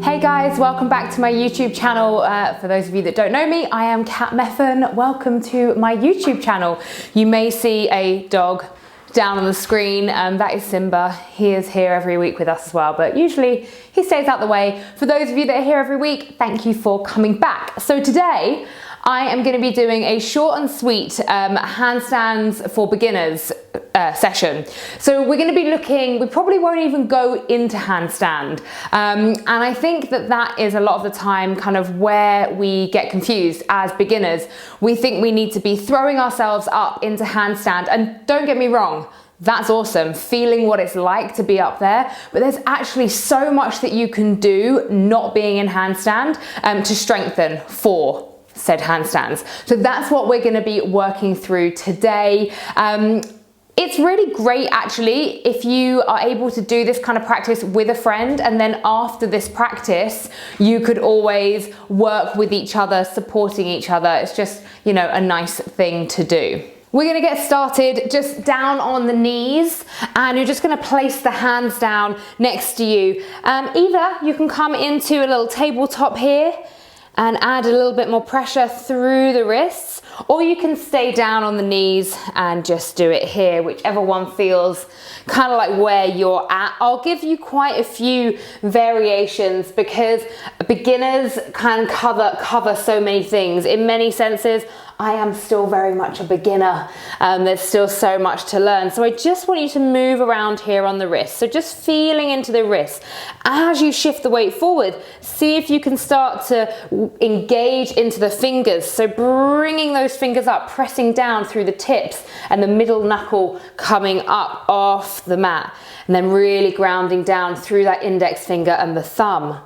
Hey guys, welcome back to my YouTube channel. For those of you that don't know me, I am Cat Meffan. Welcome to my YouTube channel. You may see a dog down on the screen, that is Simba. He is here every week with us as well, but usually he stays out the way. For those of you that are here every week, thank you for coming back. So today, I am going to be doing a short and sweet handstands for beginners session. So we're going to be looking, we probably won't even go into handstand. And I think that that is a lot of the time kind of where we get confused as beginners. We think we need to be throwing ourselves up into handstand, and don't get me wrong, that's awesome, feeling what it's like to be up there, but there's actually so much that you can do not being in handstand to strengthen for said handstands. So that's what we're going to be working through today. It's really great actually if you are able to do this kind of practice with a friend, and then after this practice you could always work with each other, supporting each other. It's just, you know, a nice thing to do. We're going to get started just down on the knees, and you're just going to place the hands down next to you. Either you can come into a little tabletop here and add a little bit more pressure through the wrists, or you can stay down on the knees and just do it here, whichever one feels kind of like where you're at. I'll give you quite a few variations because beginners can cover so many things. In many senses, I am still very much a beginner. There's still so much to learn. So I just want you to move around here on the wrist. So just feeling into the wrist. As you shift the weight forward, see if you can start to engage into the fingers. So bringing those fingers up, pressing down through the tips and the middle knuckle coming up off the mat. And then really grounding down through that index finger and the thumb.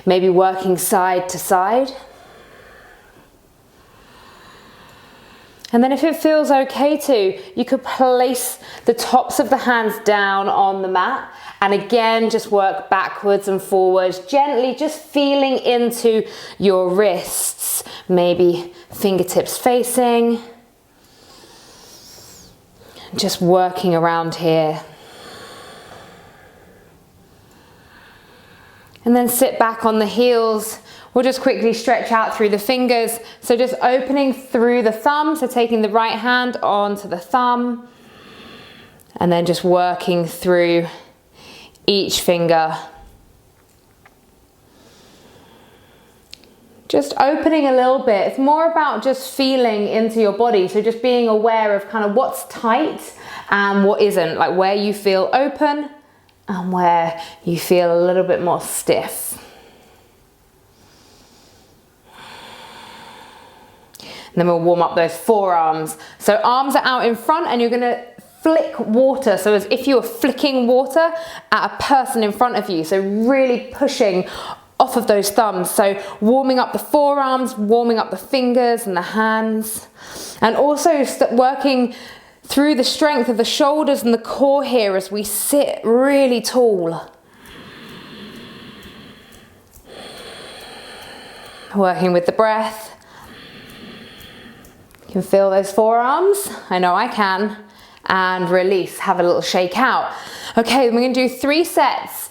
Maybe working side to side. And then if it feels okay to, you could place the tops of the hands down on the mat, and again just work backwards and forwards, gently just feeling into your wrists, maybe fingertips facing, just working around here. And then sit back on the heels. We'll just quickly stretch out through the fingers. So just opening through the thumb, so taking the right hand onto the thumb, and then just working through each finger. Just opening a little bit. It's more about just feeling into your body. So just being aware of kind of what's tight and what isn't, like where you feel open and where you feel a little bit more stiff. And then we'll warm up those forearms. So arms are out in front, and you're gonna flick water. So as if you were flicking water at a person in front of you. So really pushing off of those thumbs. So warming up the forearms, warming up the fingers and the hands. And also working through the strength of the shoulders and the core here as we sit really tall. Working with the breath. You can feel those forearms. I know I can. And release, have a little shake out. Okay, we're gonna do 3 sets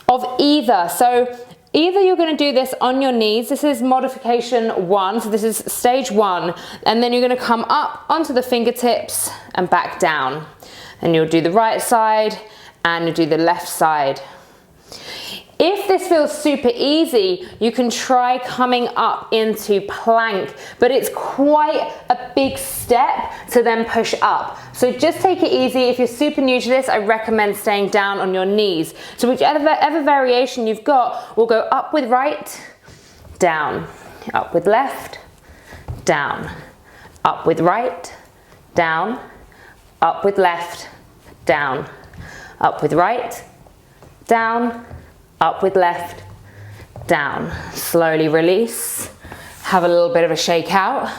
of either. So either you're gonna do this on your knees. This is modification 1, so this is stage 1. And then you're gonna come up onto the fingertips and back down. And you'll do the right side and you'll do the left side. If this feels super easy, you can try coming up into plank, but it's quite a big step to then push up. So just take it easy. If you're super new to this, I recommend staying down on your knees. So whichever variation you've got, we'll go up with right, down, up with left, down, up with right, down, up with left, down, up with right, down, up with left, down. Slowly release. Have a little bit of a shake out.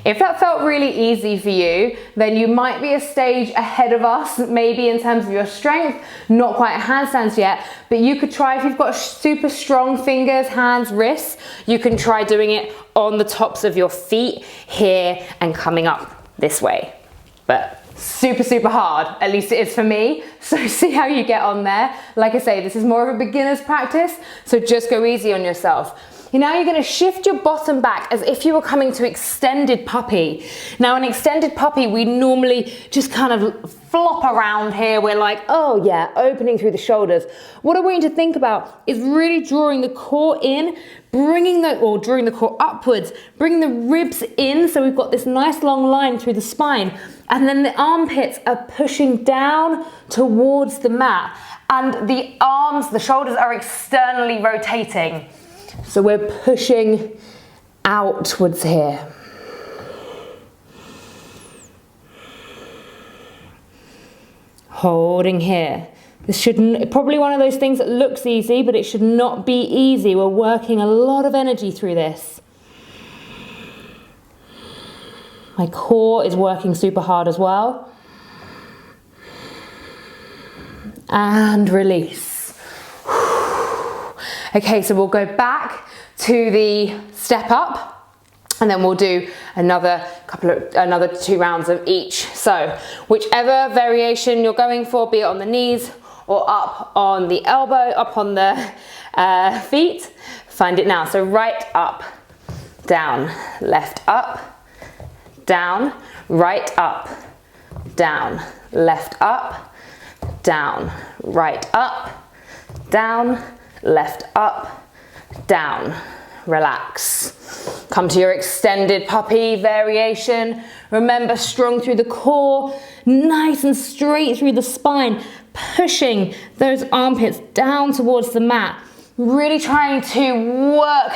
If that felt really easy for you, then you might be a stage ahead of us, maybe in terms of your strength, not quite handstands yet, but you could try, if you've got super strong fingers, hands, wrists, you can try doing it on the tops of your feet here and coming up this way. But super, super hard. At least it is for me. So see how you get on there. Like I say, this is more of a beginner's practice, so just go easy on yourself. Now you're going to shift your bottom back as if you were coming to extended puppy. Now in extended puppy, we normally just kind of flop around here. We're like, oh yeah, opening through the shoulders. What I want you to think about is really drawing the core in, drawing the core upwards, bringing the ribs in, so we've got this nice long line through the spine, and then the armpits are pushing down towards the mat, and the arms, the shoulders are externally rotating. So we're pushing outwards here. Holding here. This shouldn't, probably one of those things that looks easy, but it should not be easy. We're working a lot of energy through this. My core is working super hard as well. And release. Okay, so we'll go back to the step up, and then we'll do another 2 rounds of each. So whichever variation you're going for, be it on the knees or up on the elbow, up on the feet, find it now. So right up, down, left up, down, right up, down, left up, down, right up, down, left up, down. Relax. Come to your extended puppy variation. Remember, strong through the core, nice and straight through the spine, pushing those armpits down towards the mat. Really trying to work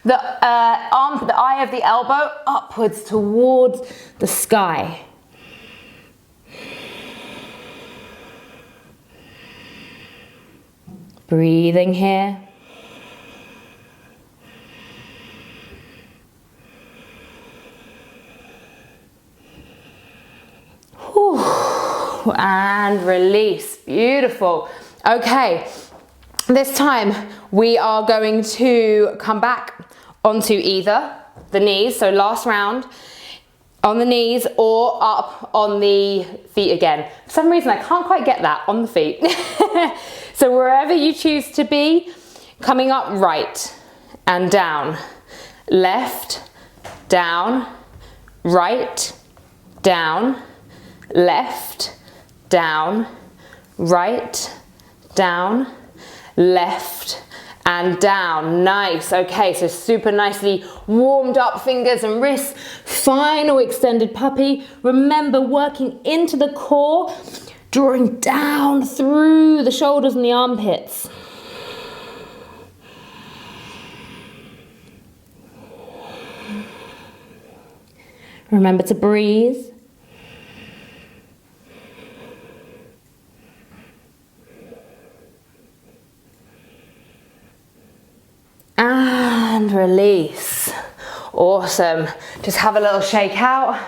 the eye of the elbow upwards towards the sky. Breathing here. Whew. And release. Beautiful. Okay, this time we are going to come back onto either the knees, so last round, on the knees or up on the feet again. For some reason I can't quite get that, on the feet. So wherever you choose to be, coming up right and down, left, down, right, down, left, down, right, down, left, and down. Nice. Okay, so super nicely warmed up fingers and wrists. Final extended puppy. Remember, working into the core, drawing down through the shoulders and the armpits. Remember to breathe. And release. Awesome. Just have a little shake out.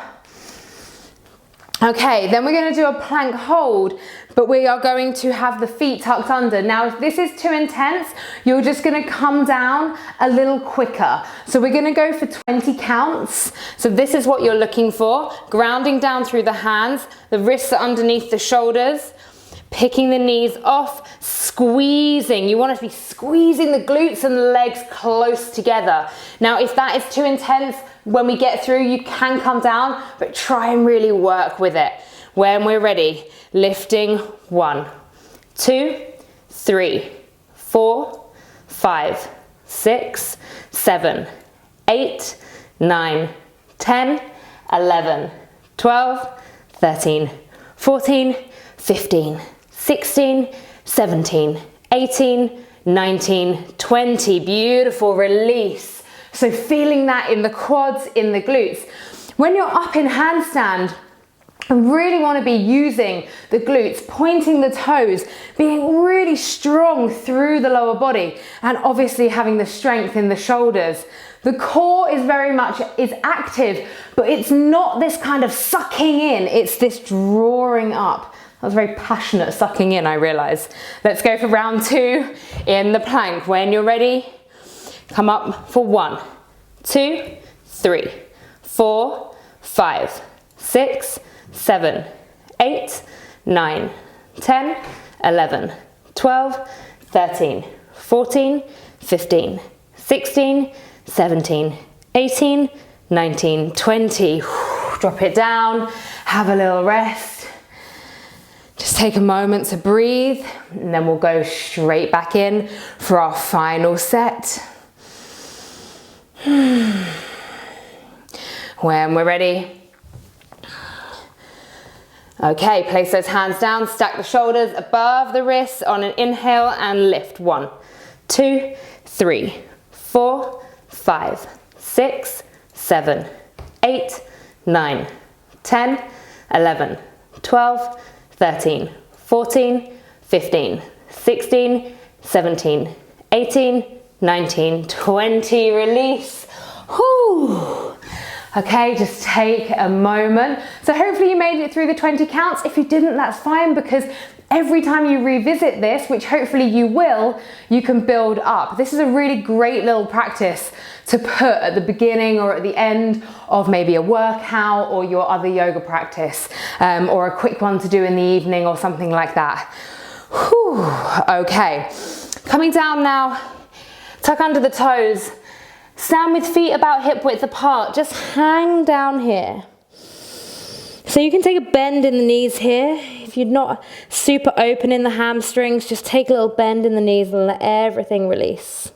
Okay, then we're going to do a plank hold, but we are going to have the feet tucked under. Now, if this is too intense, you're just going to come down a little quicker. So we're going to go for 20 counts. So this is what you're looking for. Grounding down through the hands, the wrists are underneath the shoulders, picking the knees off, squeezing. You want to be squeezing the glutes and the legs close together. Now, if that is too intense, when we get through, you can come down, but try and really work with it. When we're ready, lifting 1, 2, 3, 4, 5, 6, 7, 8, 9, 10, 11, 12, 13, 14, 15, 16, 17, 18, 19, 20. Beautiful. Release. So feeling that in the quads, in the glutes. When you're up in handstand, I really want to be using the glutes, pointing the toes, being really strong through the lower body, and obviously having the strength in the shoulders. The core is very much active, but it's not this kind of sucking in, it's this drawing up. That was very passionate sucking in, I realize. Let's go for round 2 in the plank. When you're ready, come up for 1, 2, 3, 4, 5, 6, 7, 8, 9, 10, 11, 12, 13, 14, 15, 16, 17, 18, 19, 20. Drop it down, have a little rest. Just take a moment to breathe, and then we'll go straight back in for our final set. When we're ready. Okay, place those hands down, stack the shoulders above the wrists on an inhale and lift. 1, 2, 3, 4, 5, 6, 7, 8, 9, 10, 11, 12, 13, 14, 15, 16, 17, 18, 19, 20. Release. Whew. Okay, just take a moment. So hopefully you made it through the 20 counts. If you didn't, that's fine, because every time you revisit this, which hopefully you will, you can build up. This is a really great little practice to put at the beginning or at the end of maybe a workout or your other yoga practice, or a quick one to do in the evening or something like that. Whew. Okay, coming down now, tuck under the toes. Stand with feet about hip width apart. Just hang down here. So you can take a bend in the knees here. If you're not super open in the hamstrings, just take a little bend in the knees and let everything release.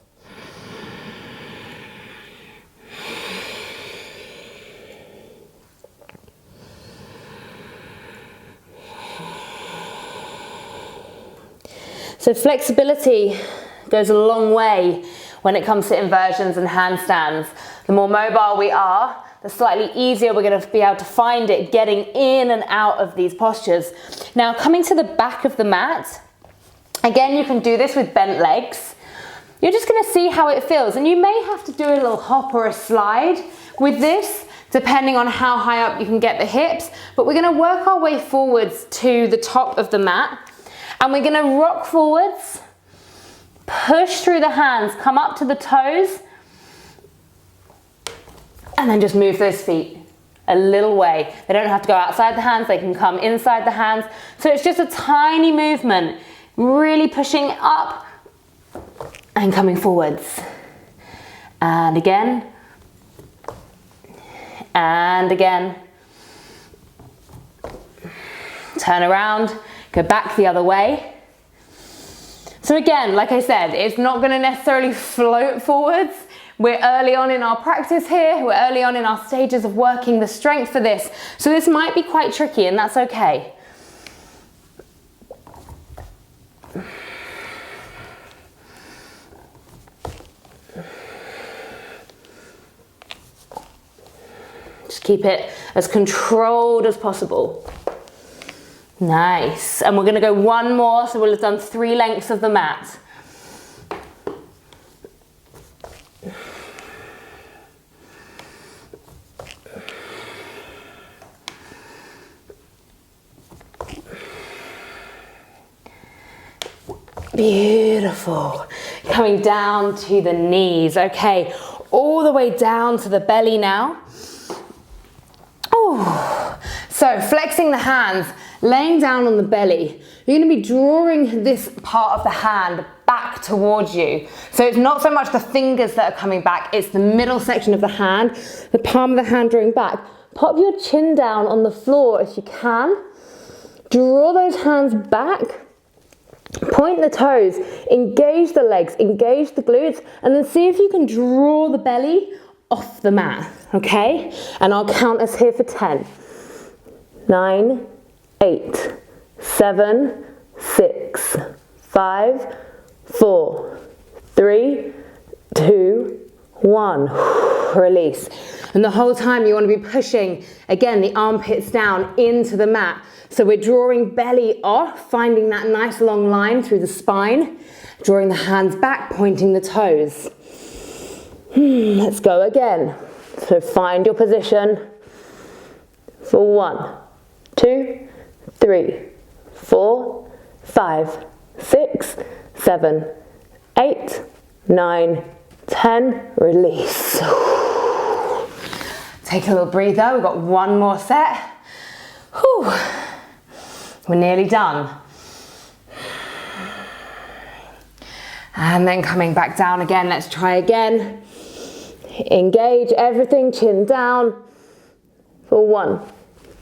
So flexibility goes a long way when it comes to inversions and handstands. The more mobile we are, the slightly easier we're going to be able to find it getting in and out of these postures. Now, coming to the back of the mat, again, you can do this with bent legs. You're just going to see how it feels, and you may have to do a little hop or a slide with this, depending on how high up you can get the hips, but we're going to work our way forwards to the top of the mat, and we're going to rock forwards, push through the hands, come up to the toes, and then just move those feet a little way. They don't have to go outside the hands, they can come inside the hands. So it's just a tiny movement, really pushing up and coming forwards. And again, and again. Turn around, go back the other way. So again, like I said, it's not going to necessarily float forwards. We're early on in our practice here. We're early on in our stages of working the strength for this. So this might be quite tricky, and that's okay. Just keep it as controlled as possible. Nice. And we're going to go one more, so we'll have done 3 lengths of the mat. Beautiful. Coming down to the knees. Okay, all the way down to the belly now. Oh, so flexing the hands, laying down on the belly. You're going to be drawing this part of the hand back towards you. So it's not so much the fingers that are coming back, it's the middle section of the hand, the palm of the hand drawing back. Pop your chin down on the floor if you can. Draw those hands back. Point the toes, engage the legs, engage the glutes, and then see if you can draw the belly off the mat, okay? And I'll count us here for 10. 9, 8, 7, 6, 5, 4, 3, 2, 1. Release. And the whole time you want to be pushing, again, the armpits down into the mat. So we're drawing belly off, finding that nice long line through the spine, drawing the hands back, pointing the toes. Let's go again. So find your position for 1, 2, 3, 4, 5, 6, 7, 8, 9, 10. Release. Take a little breather. We've got one more set. Whew. We're nearly done. And then coming back down again, let's try again. Engage everything, chin down. For 1,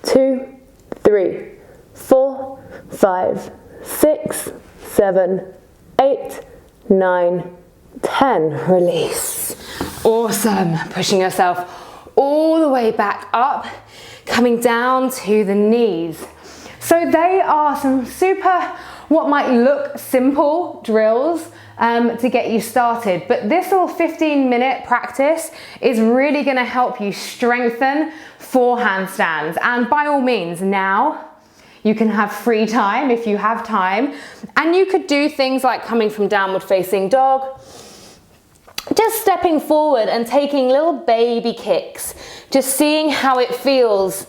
2, 3, 4, 5, 6, 7, 8, 9, 10. Release. Awesome. Pushing yourself all the way back up, coming down to the knees. So they are some super, what might look simple drills to get you started, but this little 15-minute practice is really going to help you strengthen for handstands. And by all means, now you can have free time if you have time, and you could do things like coming from downward facing dog, just stepping forward and taking little baby kicks, just seeing how it feels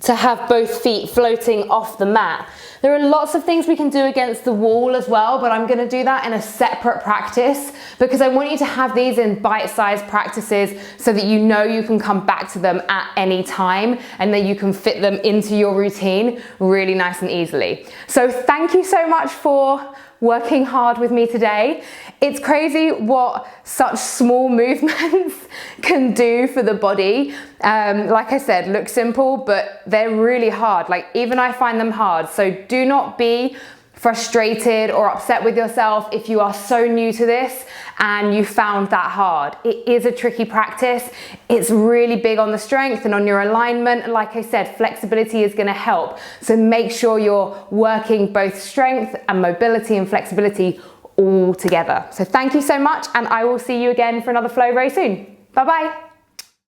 to have both feet floating off the mat. There are lots of things we can do against the wall as well, but I'm gonna do that in a separate practice because I want you to have these in bite-sized practices so that you know you can come back to them at any time and that you can fit them into your routine really nice and easily. So thank you so much for working hard with me today. It's crazy what such small movements can do for the body. Like I said, look simple, but they're really hard. Like even I find them hard. So do not be frustrated or upset with yourself if you are so new to this and you found that hard. It is a tricky practice. It's really big on the strength and on your alignment. And like I said, flexibility is going to help. So make sure you're working both strength and mobility and flexibility all together. So thank you so much, and I will see you again for another flow very soon. Bye bye.